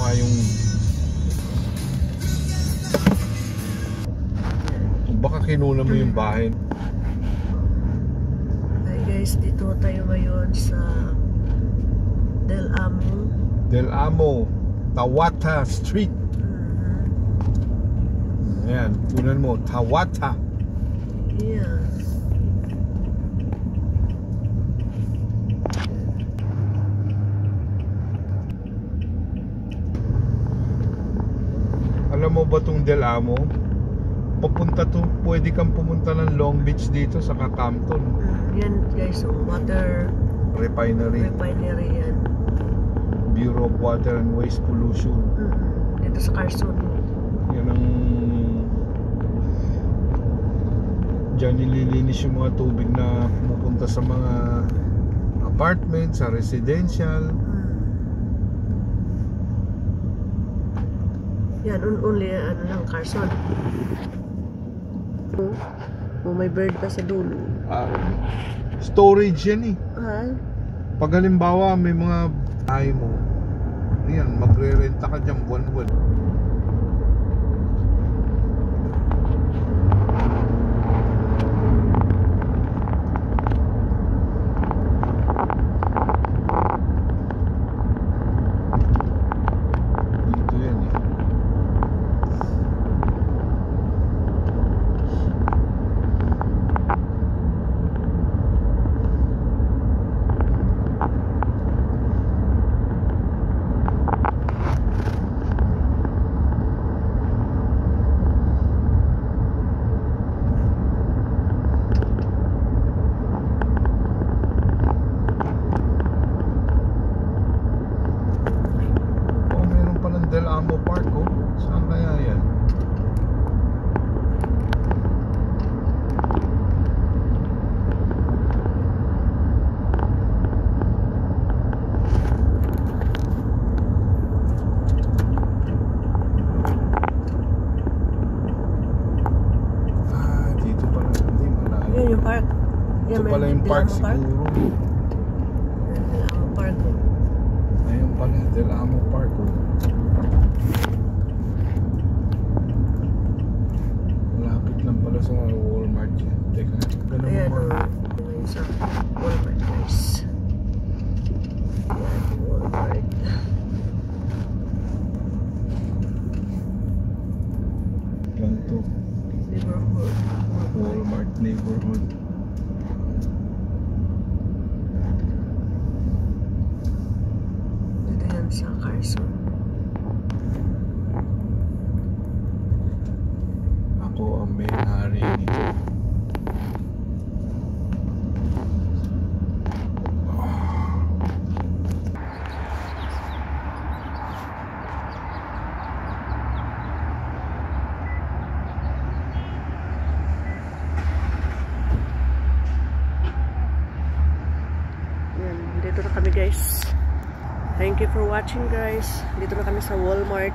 Tsaka yung baka kinuna mo yung bahay. Hi guys, dito tayo ngayon sa Del Amo, Tawata Street. Ayan, tunan mo, Tawata. Yeah. Alam mo ba tong Del Amo? Papunta to, pwede kang pumunta ng Long Beach dito sa Campton. Yan guys, so water refinery yan. Bureau of Water and Waste Pollution. Dito sa Carson. Yan ang dyan nililinis yung mga tubig na pumupunta sa mga apartment, sa residential. Yan, only ano lang, Carson. Oh, may bird pa sa dulo. Storage yan eh. Pag halimbawa may mga ay mo, yan, magre-renta ka dyan buwan-buwan. Del Amo Park, oh. Saan kaya yan? Dito pala, hindi malayo. Yan yung park. Ito pala yung park siguro. Del Amo Park, oh. Ayun pala, Del Amo Park, oh. Malapit lang pala sa Walmart yan. Teka, ganun mo. Ayan, ngayon sa Walmart guys. Ayan, Walmart. Yan to. Neighborhood. Walmart neighborhood. Dito yan sa Carson. Ako ang may-ari nito. Yan, dito na kami guys. Thank you for watching guys. Dito na kami sa Walmart.